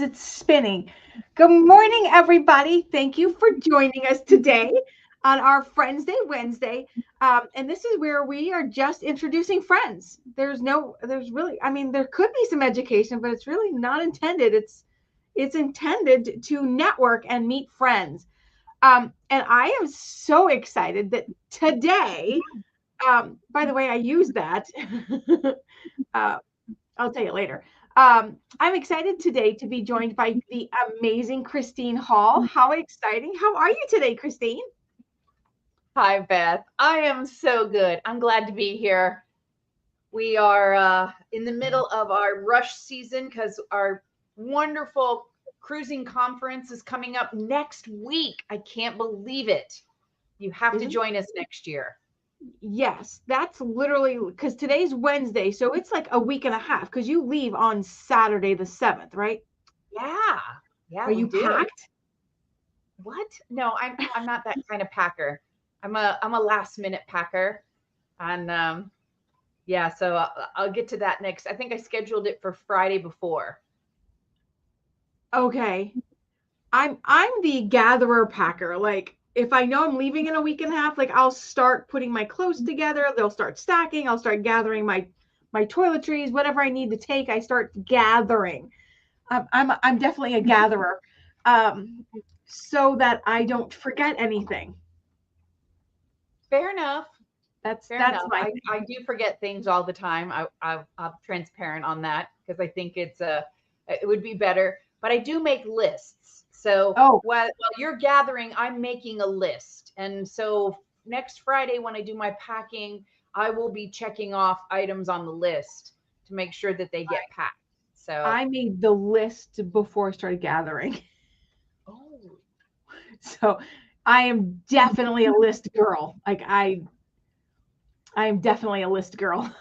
It's spinning. Good morning, everybody. Thank you for joining us today on our FriendsDay Wednesday. And this is where we are just introducing friends. There's really, I mean, there could be some education, but it's really not intended. It's intended to network and meet friends. And I am so excited that today, by the way, I use that. uh, I'll tell you later. I'm excited today to be joined by the amazing Christine Hall. How exciting. How are you today, Christine? Hi, Beth. I am so good. I'm glad to be here. We are in the middle of our rush season because our wonderful cruising conference is coming up next week. I can't believe it. You have to Isn't join us next year. Yes, that's literally because today's Wednesday, so it's like a week and a half because you leave on Saturday the 7th, right? Yeah. Are Yeah, we you do. packed? What? No, I'm not that kind of packer. I'm a last minute packer. And yeah, so I'll get to that next. I think I scheduled it for Friday before. Okay. I'm the gatherer packer. Like if I know I'm leaving in a week and a half, like I'll start putting my clothes together, they'll start stacking, I'll start gathering my toiletries, whatever I need to take, I start gathering. I'm definitely a gatherer. Um so that I don't forget anything. Fair enough. Fair That's enough. my I do forget things all the time. I'm transparent on that because I think it would be better. But I do make lists. So Oh, while you're gathering, I'm making a list. And so next Friday when I do my packing, I will be checking off items on the list to make sure that they get packed. So I made the list before I started gathering. oh, So I am definitely a list girl. Like I am definitely a list girl.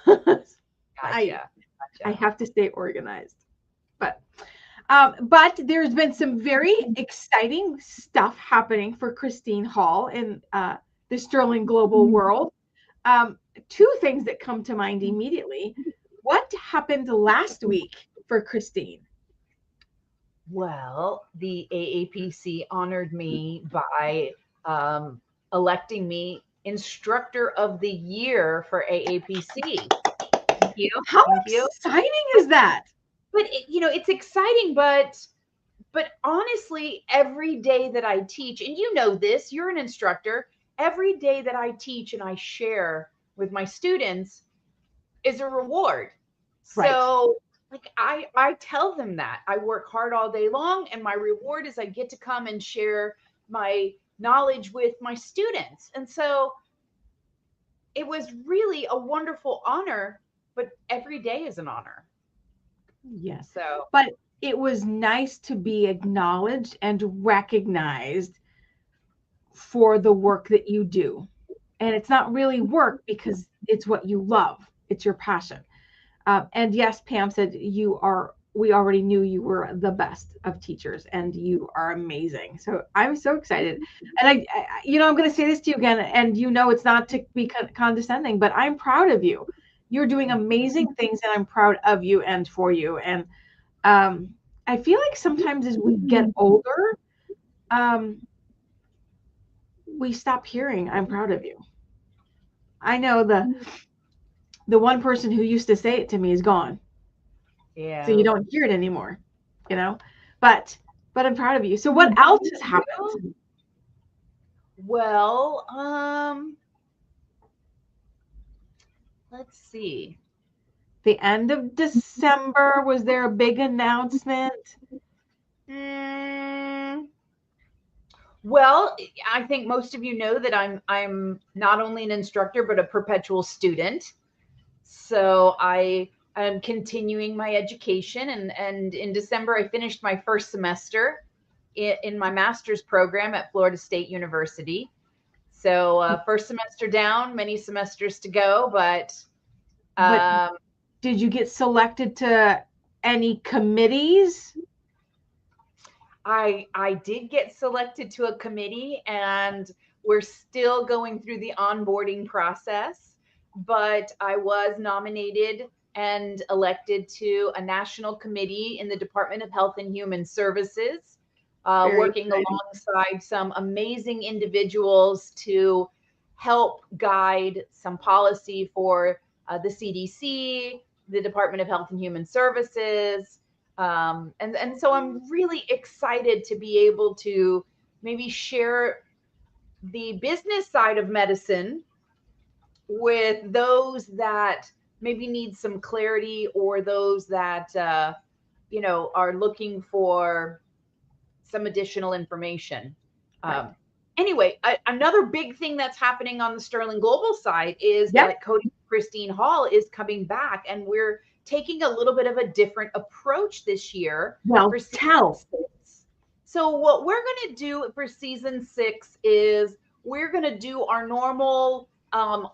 I gotcha. I Gotcha. have to stay organized. But but there's been some very exciting stuff happening for Christine Hall in the Sterling Global world. Um, Two things that come to mind immediately. What happened last week for Christine? Well, the AAPC honored me by um, electing me instructor of the year for AAPC. Thank you. How Thank you. exciting is that? But it's exciting, but honestly, every day that I teach, and you know this, you're an instructor, every day that I teach and I share with my students is a reward. Right. So like I tell them that I work hard all day long and my reward is I get to come and share my knowledge with my students. And so it was really a wonderful honor, but every day is an honor. Yeah. So But it was nice to be acknowledged and recognized for the work that you do. And it's not really work because it's what you love, it's your passion. And yes, Pam said we already knew you were the best of teachers and you are amazing. So I'm so excited. And I'm going to say this to you again, and it's not to be condescending, but I'm proud of you. You're doing amazing things, and I'm proud of you and for you. And um, I feel like sometimes as we get older, um, we stop hearing, I'm proud of you. I know the one person who used to say it to me is gone. So you yeah. don't hear it anymore, you know. But I'm proud of you. So what else Thank has you. happened? Well, let's see. The end of December, was there a big announcement? Mm, well, I think most of you know that I'm not only an instructor but a perpetual student. So I am continuing my education, and in December I finished my first semester in my master's program at Florida State University. So first semester down, many semesters to go, but But um, did you get selected to any committees? I did get selected to a committee, and we're still going through the onboarding process. But I was nominated and elected to a national committee in the Department of Health and Human Services, working exciting. alongside some amazing individuals to help guide some policy for the CDC, the Department of Health and Human Services. And so I'm really excited to be able to maybe share the business side of medicine with those that maybe need some clarity, or those that are looking for some additional information. Right. Anyway, another big thing that's happening on the Sterling Global side is that Cody Christine Hall is coming back, and we're taking a little bit of a different approach this year. Well, for tell. season 6. So what we're going to do for season 6 is we're going to do our normal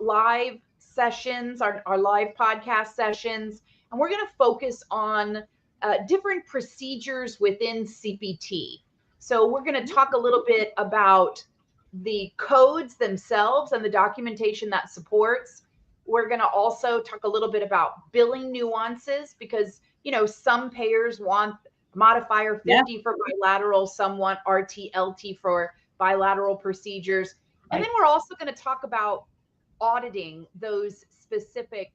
live sessions, our live podcast sessions, and we're going to focus on different procedures within CPT. So we're going to talk a little bit about the codes themselves and the documentation that supports. We're going to also talk a little bit about billing nuances, because, some payers want modifier 50 for bilateral, some want RTLT for bilateral procedures. And then we're also going to talk about auditing those specific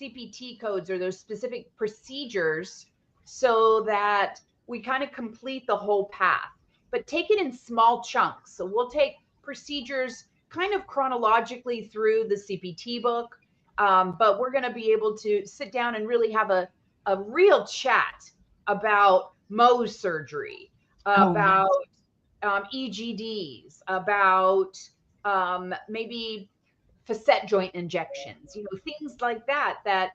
CPT codes or those specific procedures, so that we kind of complete the whole path, but take it in small chunks. So we'll take procedures kind of chronologically through the CPT book, but we're going to be able to sit down and really have a real chat about Mohs surgery, about EGDs, about maybe facet joint injections, things like that, as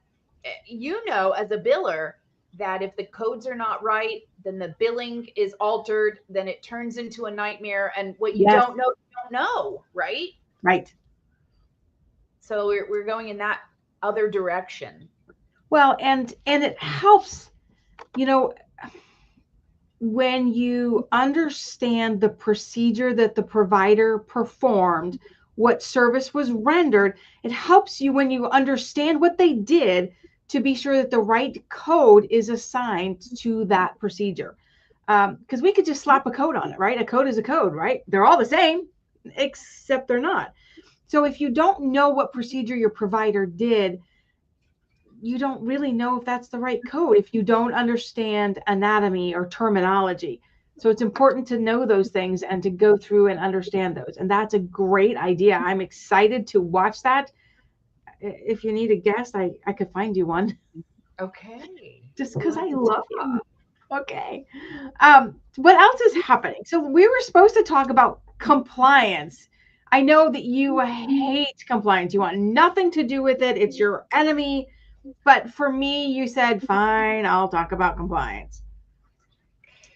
a biller, that if the codes are not right, then the billing is altered, then it turns into a nightmare. And what you don't know, you don't know, right? Right. So we're going in that other direction. Well, and it helps, when you understand the procedure that the provider performed, what service was rendered, it helps you when you understand what they did to be sure that the right code is assigned to that procedure. Because we could just slap a code on it, right? A code is a code, right? They're all the same, except they're not. So if you don't know what procedure your provider did, you don't really know if that's the right code if you don't understand anatomy or terminology. So it's important to know those things and to go through and understand those. And that's a great idea. I'm excited to watch that. If you need a guest, I could find you one. Okay. Just because I love you. Okay. What else is happening? So we were supposed to talk about compliance. I know that you hate compliance. You want nothing to do with it. It's your enemy. But for me, you said, fine, I'll talk about compliance.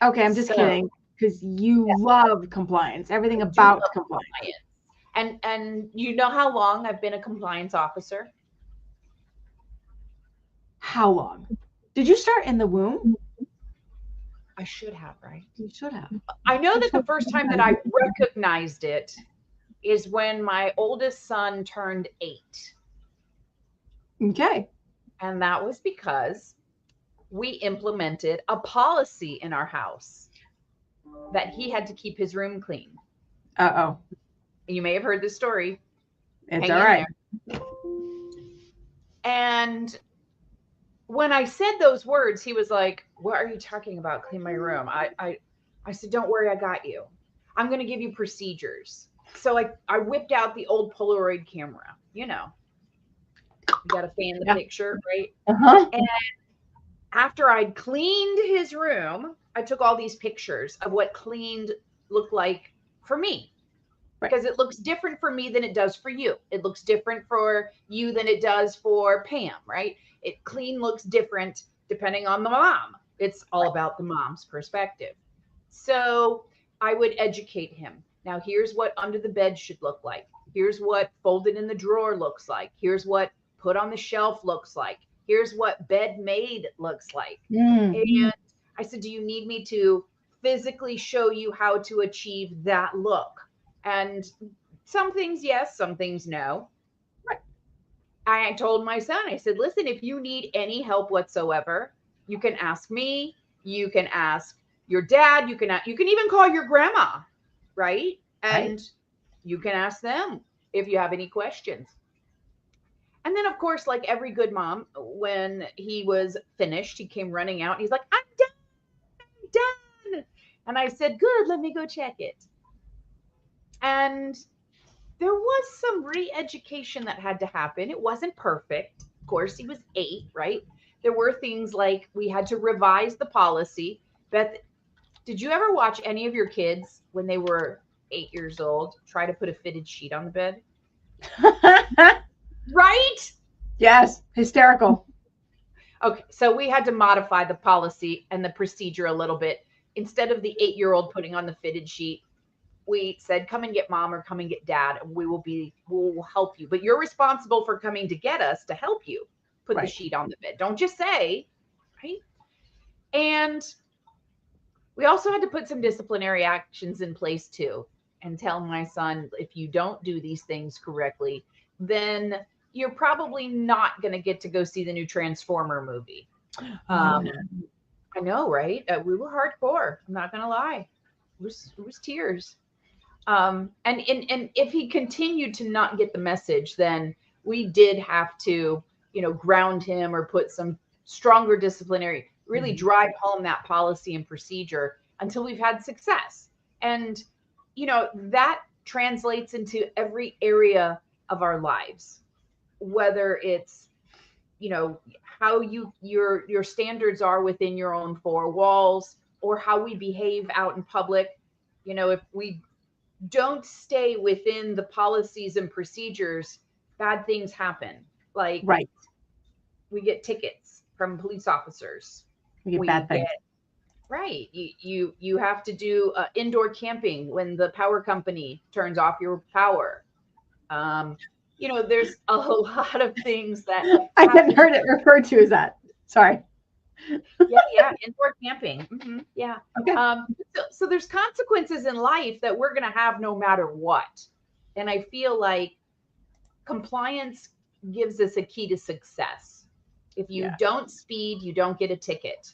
Okay, I'm just kidding, because you love compliance, everything about compliance. And you know how long I've been a compliance officer? How long? Did you start in the womb? I should have, right? You should have. I know that the first time that I recognized it is when my oldest son turned 8. Okay. And that was because we implemented a policy in our house that he had to keep his room clean. Uh-oh. You may have heard this story. It's all right. And when I said those words, he was like, what are you talking about? Clean my room. I said, don't worry, I got you. I'm going to give you procedures. So I whipped out the old Polaroid camera, you got to fan the picture, right? And after I'd cleaned his room, I took all these pictures of what cleaned looked like for me. Because it looks different for me than it does for you. It looks different for you than it does for Pam, right? Clean looks different depending on the mom. It's all about the mom's perspective. So I would educate him. Now, here's what under the bed should look like. Here's what folded in the drawer looks like. Here's what put on the shelf looks like. Here's what bed made looks like. And I said, do you need me to physically show you how to achieve that look? And some things, yes, some things, no. Right. I told my son, I said, listen, if you need any help whatsoever, you can ask me, you can ask your dad, you can even call your grandma, right? Right. And you can ask them if you have any questions. And then, of course, like every good mom, when he was finished, he came running out. He's like, I'm done. And I said, good, let me go check it. And there was some re-education that had to happen. It wasn't perfect. Of course, he was 8, right? There were things like we had to revise the policy. Beth, did you ever watch any of your kids when they were 8 years old try to put a fitted sheet on the bed? Right? Yes, hysterical. Okay, so we had to modify the policy and the procedure a little bit. Instead of the 8-year-old putting on the fitted sheet, we said, come and get mom or come and get dad, and we'll help you. But you're responsible for coming to get us to help you put the Right. sheet on the bed. Don't just say, right? And we also had to put some disciplinary actions in place too, and tell my son, if you don't do these things correctly, then you're probably not going to get to go see the new Transformer movie. Oh, no. I know, right? We were hardcore. I'm not going to lie. It was tears. And if he continued to not get the message, then we did have to, ground him or put some stronger disciplinary, really drive home that policy and procedure until we've had success. And, that translates into every area of our lives, whether it's, how your standards are within your own four walls, or how we behave out in public. If we don't stay within the policies and procedures, bad things happen. Like Right. we get tickets from police officers. We get We bad things. get right. You have to do indoor camping when the power company turns off your power. Um, there's a lot of things that I hadn't happen. heard it referred to as that. Sorry. Yeah, indoor camping. Yeah. Okay. So there's consequences in life that we're going to have no matter what. And I feel like compliance gives us a key to success. If you Yeah. don't speed, you don't get a ticket.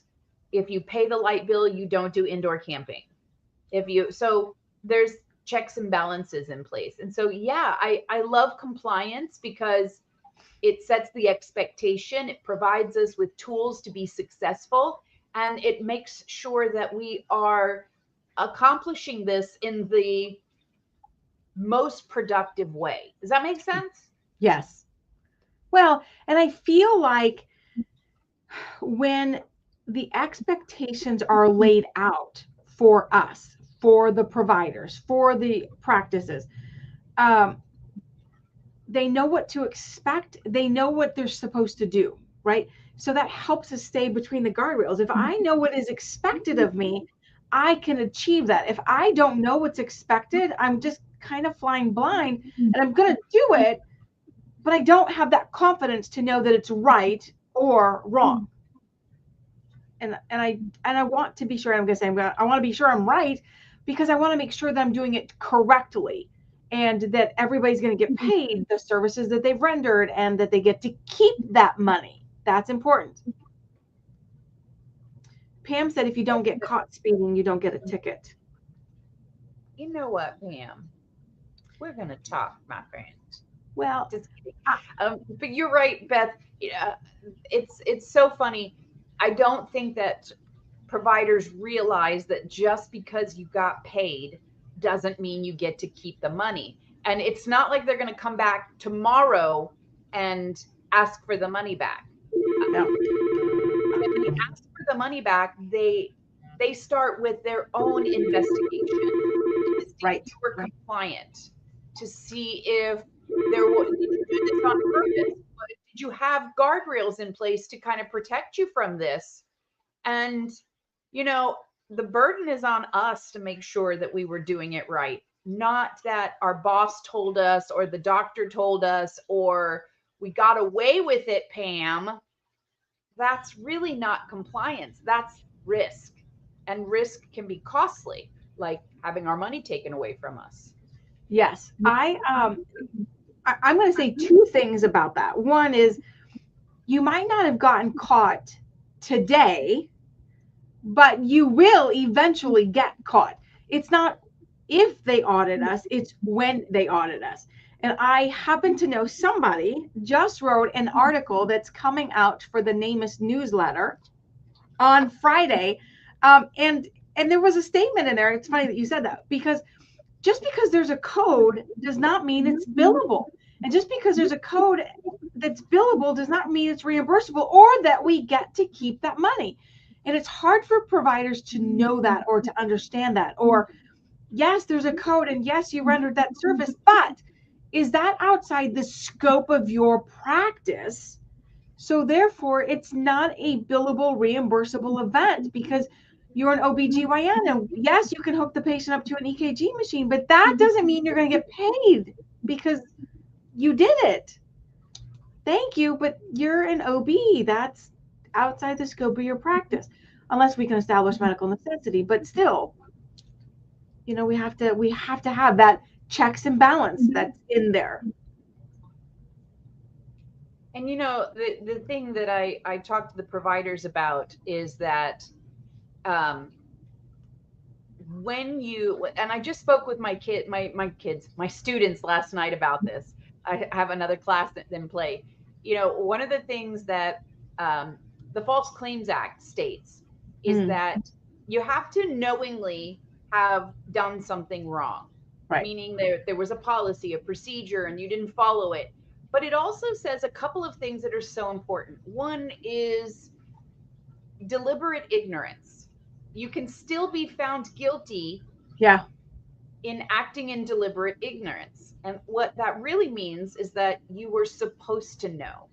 If you pay the light bill, you don't do indoor camping. So there's checks and balances in place. And so, yeah, I love compliance because it sets the expectation. It provides us with tools to be successful, and it makes sure that we are accomplishing this in the most productive way. Does that make sense? Yes. Well, and I feel like when the expectations are laid out for us, for the providers, for the practices, um, they know what to expect. They know what they're supposed to do, right? So that helps us stay between the guardrails. If I know what is expected of me, I can achieve that. If I don't know what's expected, I'm just kind of flying blind and I'm going to do it, but I don't have that confidence to know that it's right or wrong. And I want to be sure. I'm going to say I want to be sure I'm right, because I want to make sure that I'm doing it correctly, and that everybody's going to get paid the services that they've rendered, and that they get to keep that money. That's important. Pam said if you don't get caught speeding, you don't get a ticket. You know what, Pam? We're going to talk, my friend. Well, Just kidding. But you're right, Beth. Yeah, it's so funny. I don't think that providers realize that just because you got paid doesn't mean you get to keep the money. And it's not like they're going to come back tomorrow and ask for the money back. no. When they ask for the money back, they start with their own investigation to see if Right. you were compliant, to see if there was, did you do this on purpose? Did you have guardrails in place to kind of protect you from this? And the burden is on us to make sure that we were doing it right, not that our boss told us or the doctor told us or we got away with it, Pam. That's really not compliance. That's risk. And risk can be costly, like having our money taken away from us. Yes. I'm going to say two things about that. One is you might not have gotten caught today, but you will eventually get caught. It's not if they audit us, it's when they audit us. And I happen to know somebody just wrote an article that's coming out for the NamUs newsletter on Friday. And there was a statement in there. It's funny that you said that, because just because there's a code does not mean it's billable. And just because there's a code that's billable does not mean it's reimbursable or that we get to keep that money. And it's hard for providers to know that or to understand that. Or, yes, there's a code and yes, you rendered that service, but is that outside the scope of your practice? So therefore, it's not a billable, reimbursable event because you're an OBGYN. And yes, you can hook the patient up to an EKG machine, but that doesn't mean you're going to get paid because you did it. Thank you, but you're an OB. That's outside the scope of your practice, unless we can establish medical necessity. But still, we have to have that checks and balance that's in there. And the thing that I talk to the providers about is that when and I just spoke with my students last night about this. I have another class in play. One of the things that the False Claims Act states is that you have to knowingly have done something wrong, right? Meaning there was a policy, a procedure, and you didn't follow it. But it also says a couple of things that are so important. One is deliberate ignorance. You can still be found guilty in acting in deliberate ignorance. And what that really means is that you were supposed to know.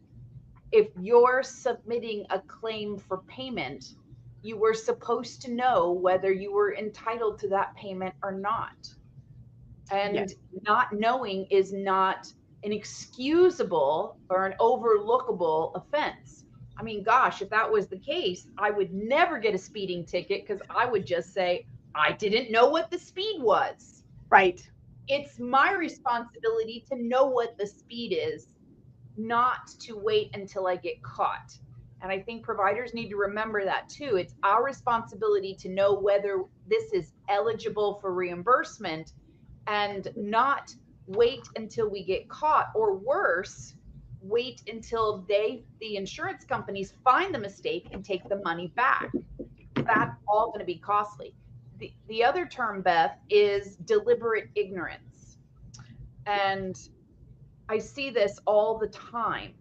If you're submitting a claim for payment, you were supposed to know whether you were entitled to that payment or not. And not knowing is not an excusable or an overlookable offense. I mean, gosh, if that was the case, I would never get a speeding ticket because I would just say, I didn't know what the speed was. Right. It's my responsibility to know what the speed is, not to wait until I get caught. And I think providers need to remember that too. It's our responsibility to know whether this is eligible for reimbursement and not wait until we get caught, or worse, wait until the insurance companies find the mistake and take the money back. That's all going to be costly. The other term, Beth, is deliberate ignorance. And I see this all the time.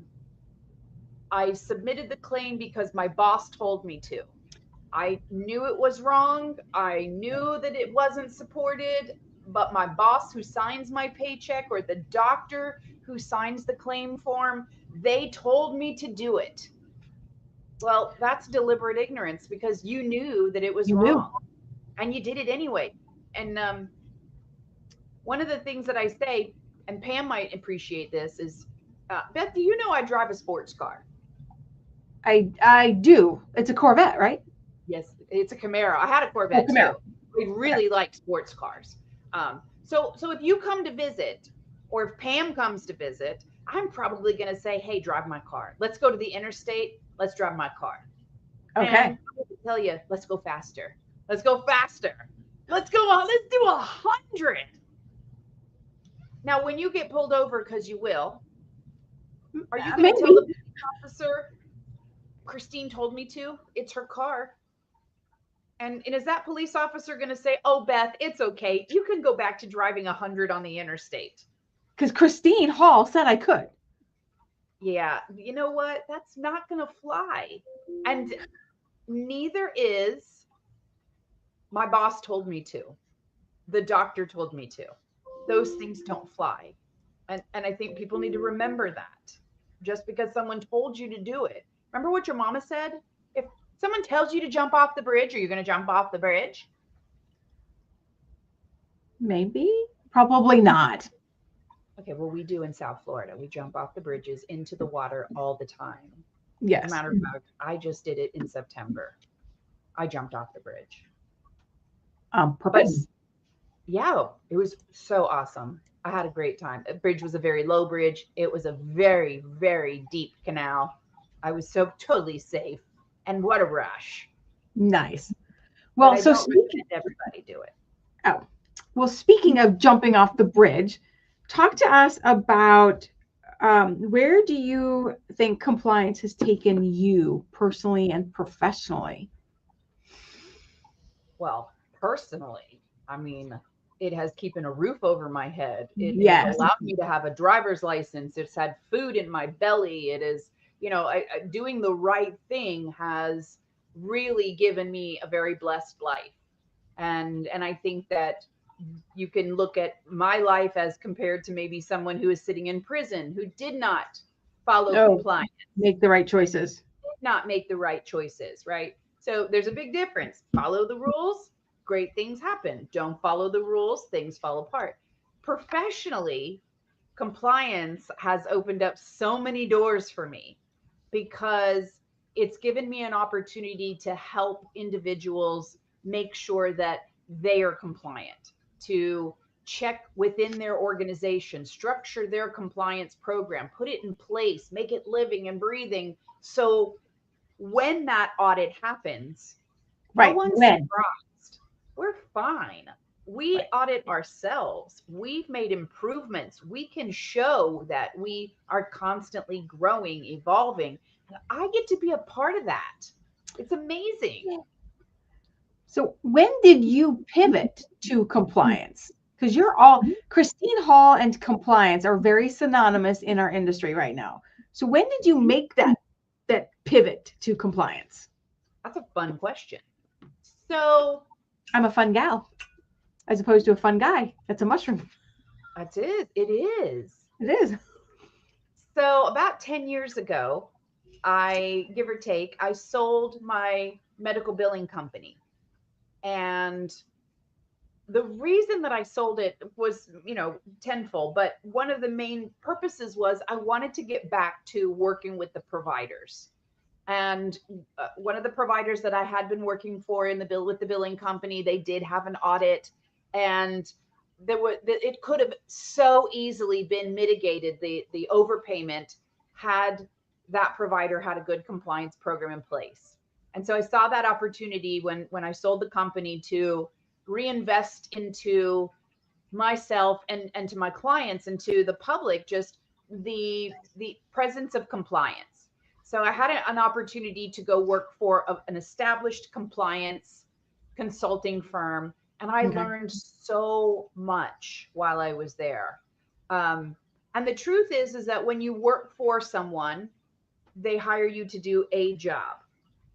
I submitted the claim because my boss told me to. I knew it was wrong. I knew that it wasn't supported, but my boss who signs my paycheck or the doctor who signs the claim form, they told me to do it. Well, that's deliberate ignorance because you knew that it was wrong and you did it anyway. And one of the things that I say, and Pam might appreciate this, is, Beth, do you know I drive a sports car? I do. It's a Corvette, right? Yes, it's a Camaro. I had a Corvette too. We really like sports cars. So if you come to visit, or if Pam comes to visit, I'm probably going to say, hey, drive my car. Let's go to the interstate. Let's drive my car. Okay. And I'm going to tell you, let's go faster. Let's go faster. Let's go on. Let's do 100. Now, when you get pulled over, because you will, are you going to tell the police officer, Christine told me to? It's her car. And is that police officer going to say, oh, Beth, it's okay. You can go back to driving 100 on the interstate? Because Christine Hall said I could. Yeah. You know what? That's not going to fly. And neither is my boss told me to. The doctor told me to. Those things don't fly. And I think people need to remember that. Just because someone told you to do it. Remember what your mama said? If someone tells you to jump off the bridge, are you going to jump off the bridge? Maybe. Probably not. Okay, well, we do in South Florida. We jump off the bridges into the water all the time. Yes. As a matter of fact, I just did it in September. I jumped off the bridge. Purpose? Yeah, it was so awesome. I had a great time. The bridge was a very low bridge. It was a very, very deep canal. I was so totally safe. And what a rush. Nice. But Well, I so don't speaking, recommend everybody do it. oh, well, speaking of jumping off the bridge, talk to us about where do you think compliance has taken you personally and professionally? Well, personally, I mean, it has keeping a roof over my head. It has Yes. allowed me to have a driver's license. It's had food in my belly. It is, doing the right thing has really given me a very blessed life. And I think that you can look at my life as compared to maybe someone who is sitting in prison who did not follow Oh, compliance, make the right choices. not make the right choices, right? So there's a big difference. Follow the rules, great things happen. Don't follow the rules, things fall apart. Professionally, compliance has opened up so many doors for me because it's given me an opportunity to help individuals make sure that they are compliant, to check within their organization, structure their compliance program, put it in place, make it living and breathing. So when that audit happens, no Right. one's When? surprised. We're fine. We Right. audit ourselves. We've made improvements. We can show that we are constantly growing, evolving. And I get to be a part of that. It's amazing. So when did you pivot to compliance? Because you're all Christine Hall and compliance are very synonymous in our industry right now. So when did you make that pivot to compliance? That's a fun question. So I'm a fun gal as opposed to a fun guy. That's a mushroom. that's it. It is. It is. So about 10 years ago, I, give or take, I sold my medical billing company. And the reason that I sold it was, tenfold, but one of the main purposes was I wanted to get back to working with the providers. And one of the providers that I had been working for in the bill with the billing company, they did have an audit, and it could have so easily been mitigated, the overpayment, had that provider had a good compliance program in place. And so I saw that opportunity when I sold the company to reinvest into myself and to my clients and to the public, just the presence of compliance. So I had an opportunity to go work for an established compliance consulting firm, and I Okay. learned so much while I was there. um, and the truth is that when you work for someone, they hire you to do a job,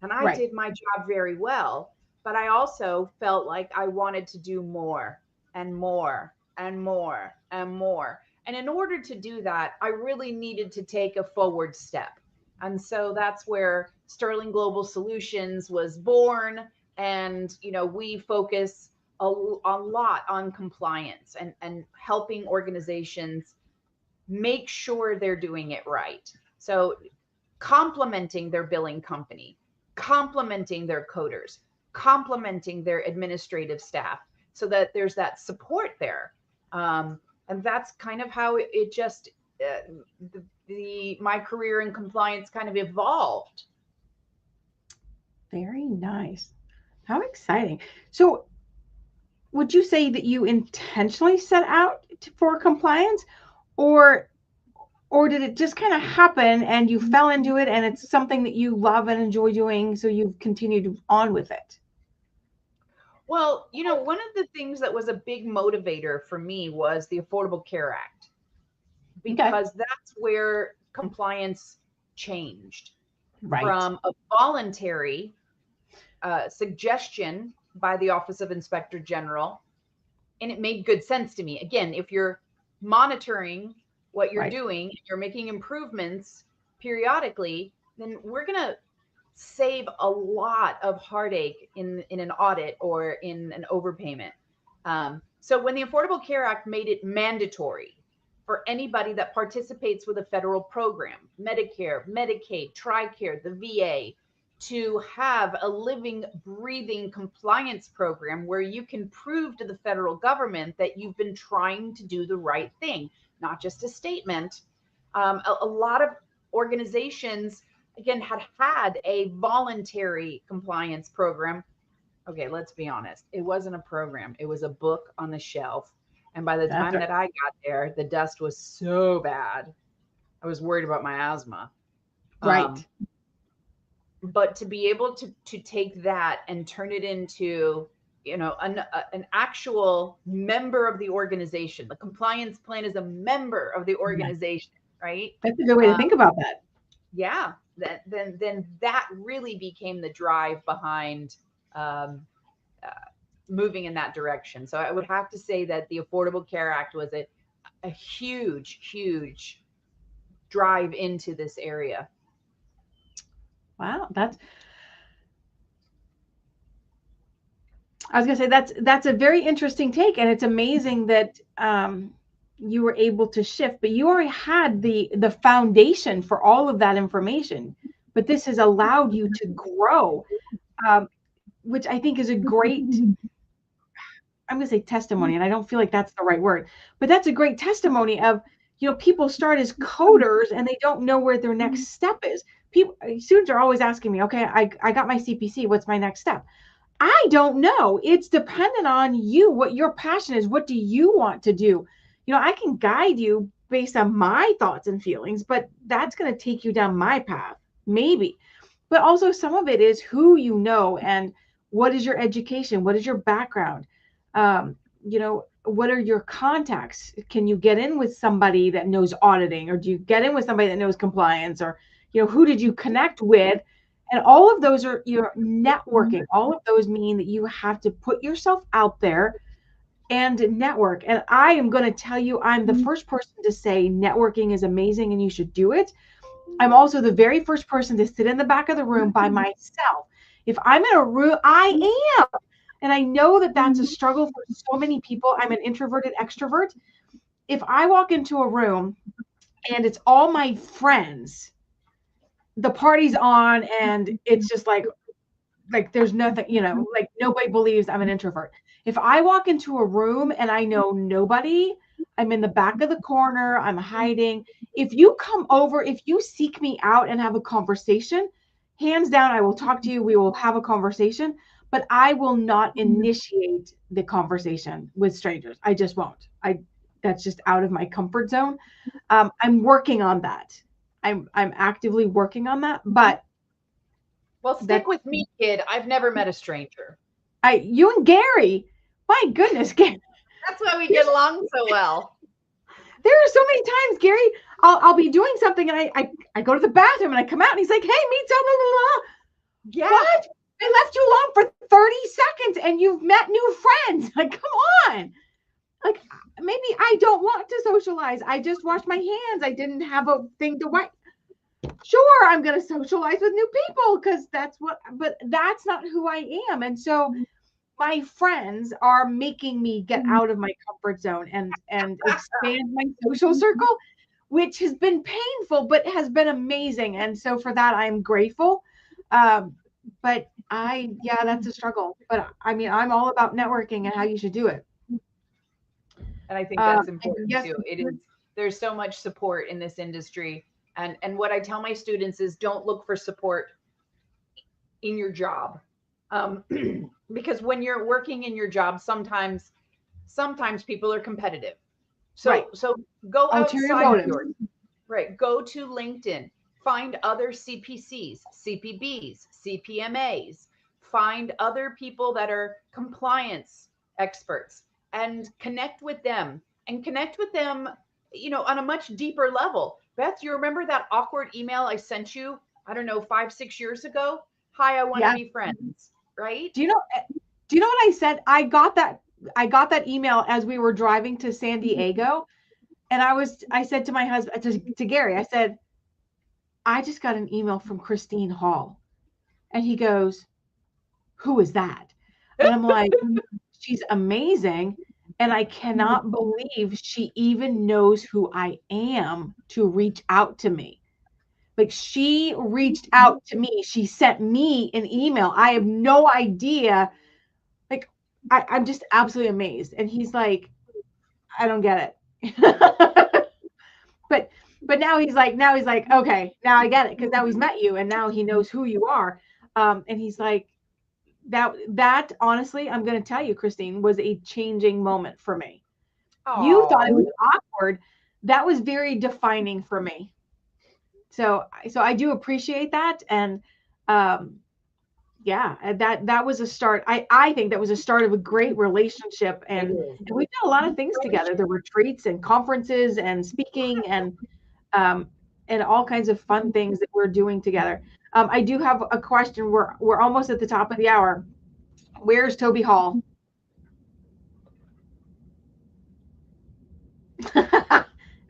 and I Right. did my job very well, but I also felt like I wanted to do more and more and more and more. And in order to do that, I really needed to take a forward step. And so that's where Sterling Global Solutions was born. And, we focus a lot on compliance and helping organizations make sure they're doing it right. So complementing their billing company, complementing their coders, complementing their administrative staff, so that there's that support there. And that's kind of how it just, my career in compliance kind of evolved. Very nice. How exciting. So would you say that you intentionally set out for compliance, or did it just kind of happen and you fell into it and it's something that you love and enjoy doing, so you've continued on with it? Well, one of the things that was a big motivator for me was the Affordable Care Act, Okay. because that's where compliance changed Right. from a voluntary suggestion by the Office of Inspector General. And it made good sense to me. Again, if you're monitoring what you're Right. doing, you're making improvements periodically, then we're going to save a lot of heartache in an audit or in an overpayment. So when the Affordable Care Act made it mandatory for anybody that participates with a federal program, Medicare, Medicaid, TRICARE, the VA, to have a living, breathing compliance program where you can prove to the federal government that you've been trying to do the right thing, not just a statement. A lot of organizations, again, had a voluntary compliance program. Okay, let's be honest. It wasn't a program, it was a book on the shelf. And by the That's time right. that I got there, the dust was so bad. I was worried about my asthma. Right. Um, but to be able to take that and turn it into, an actual member of the organization. The compliance plan is a member of the Yeah. organization, right? That's a good way to Um, think about that. yeah, then that really became the drive behind um, uh, moving in that direction. So I would have to say that the Affordable Care Act was a huge drive into this area. Wow. I was gonna say that's a very interesting take, and it's amazing that you were able to shift, but you already had the foundation for all of that information. But this has allowed you to grow, um, which I think is a great, I'm going to say testimony, and I don't feel like that's the right word, but that's a great testimony of, people start as coders and they don't know where their next step is. People, students are always asking me, okay, I got my CPC, what's my next step? I don't know. It's dependent on you, what your passion is. What do you want to do? I can guide you based on my thoughts and feelings, but that's going to take you down my path, maybe. But also, some of it is who you know and what is your education? What is your background? What are your contacts? Can you get in with somebody that knows auditing, or do you get in with somebody that knows compliance, or, who did you connect with? And all of those are your networking. All of those mean that you have to put yourself out there and network. And I am going to tell you, I'm the first person to say networking is amazing and you should do it. I'm also the very first person to sit in the back of the room by myself. If I'm in a room, I am. And I know that that's a struggle for so many people. I'm an introverted extrovert. If I walk into a room and it's all my friends, the party's on and it's just like there's nothing, like nobody believes I'm an introvert. If I walk into a room and I know nobody, I'm in the back of the corner, I'm hiding. If you come over, if you seek me out and have a conversation, hands down, I will talk to you. We will have a conversation, but I will not initiate the conversation with strangers. I just won't. That's just out of my comfort zone. I'm working on that. I'm actively working on that, but Well, that stick with me, kid. I've never met a stranger. you and Gary, my goodness, Gary, That's why we get along so well. there are so many times, Gary, I'll be doing something and I go to the bathroom and I come out and he's like, hey, meet blah, blah, blah, blah. Yeah. What? I left you alone for 30 seconds and you've met new friends. Like, come on. Like, maybe I don't want to socialize. I just washed my hands. I didn't have a thing to wipe. Sure, I'm going to socialize with new people because but that's not who I am. And so my friends are making me get out of my comfort zone and expand my social circle, which has been painful, but has been amazing. And so for that, I'm grateful. But yeah, that's a struggle. But I mean, I'm all about networking and how you should do it. And I think that's And important yes, too. There's so much support in this industry. And what I tell my students is don't look for support in your job. Um, because when you're working in your job, sometimes people are competitive. So right. so go Ulterior outside of motives. yours. Right. Go to LinkedIn. Find other CPCs, CPBs, CPMAs. Find other people that are compliance experts and connect with them on a much deeper level. Beth, you remember that awkward email I sent you, I don't know, 5, 6 years ago? Hi, I want to Yeah. be friends, right? Do you know? Do you know what I said? I got that email as we were driving to San Diego, and I said to my husband, to Gary, I said, I just got an email from Christine Hall, and he goes, who is that? And I'm like, she's amazing, and I cannot believe she even knows who I am to reach out to me. Like, she reached out to me. She sent me an email. I have no idea. Like, I'm just absolutely amazed. And he's like, I don't get it. But now he's like, okay, now I get it, because now he's met you and now he knows who you are. And he's like, that honestly, I'm going to tell you, Christine, was a changing moment for me. You thought it was awkward. That was very defining for me. So I do appreciate that. And yeah, that was a start. I think that was a start of a great relationship. And we've done a lot of things together, the retreats and conferences and speaking and all kinds of fun things that we're doing together. I do have a question. We're almost at the top of the hour. Where's Toby Hall?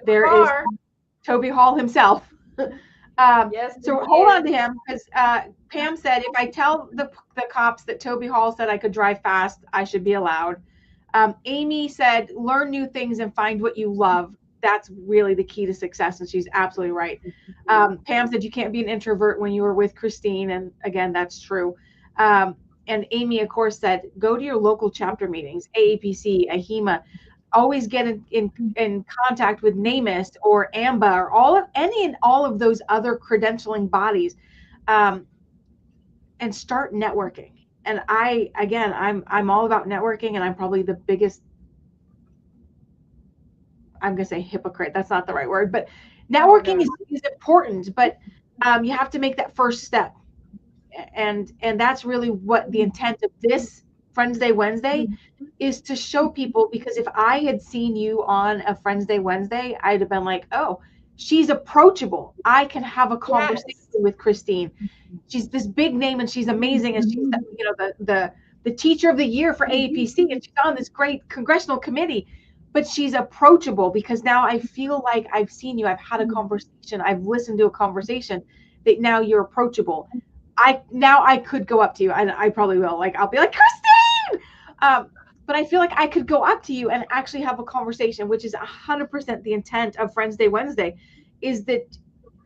There is Toby Hall himself. Yes. So hold on to him, because Pam said, if I tell the cops that Toby Hall said I could drive fast, I should be allowed. Amy said, learn new things and find what you love. That's really the key to success. And she's absolutely right. Pam said, you can't be an introvert when you were with Christine. And again, that's true. And Amy, of course, said, go to your local chapter meetings, AAPC, AHIMA. Always get in contact with NAMIS or AMBA or all of those other credentialing bodies, and start networking. And I'm all about networking, and I'm probably the biggest, I'm going to say hypocrite. That's not the right word, but networking is important, but you have to make that first step. And that's really what the intent of this FriendsDay Wednesday is, to show people, because if I had seen you on a FriendsDay Wednesday, I'd have been like, oh, she's approachable. I can have a conversation with Christine. She's this big name and she's amazing. And she's, the teacher of the year for AAPC, and she's on this great congressional committee, but she's approachable, because now I feel like I've seen you, I've had a conversation, I've listened to a conversation, that now you're approachable. I could go up to you, and I probably will. Like, I'll be like, Christine! But I feel like I could go up to you and actually have a conversation, which is 100% the intent of FriendsDay Wednesday, is that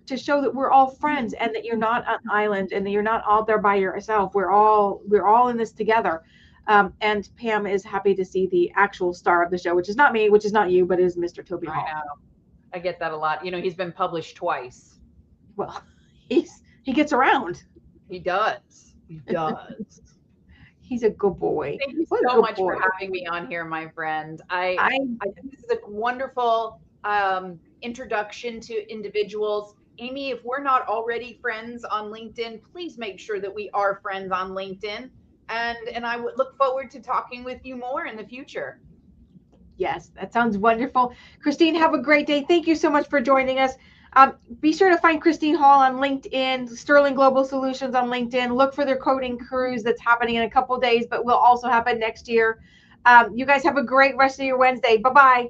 to show that we're all friends, and that you're not an island, and that you're not all there by yourself. We're all in this together. And Pam is happy to see the actual star of the show, which is not me, which is not you, but is Mr. Toby Hall. I know. I get that a lot. He's been published twice. Well, he gets around. He does. He does. He's a good boy. Thank you so much for having me on here, my friend. I think this is a wonderful introduction to individuals. Amy, if we're not already friends on LinkedIn, please make sure that we are friends on LinkedIn. And I would look forward to talking with you more in the future. Yes, that sounds wonderful. Christine, have a great day. Thank you so much for joining us. Be sure to find Christine Hall on LinkedIn, Sterling Global Solutions on LinkedIn. Look for their coding cruise that's happening in a couple days, but will also happen next year. You guys have a great rest of your Wednesday. Bye-bye.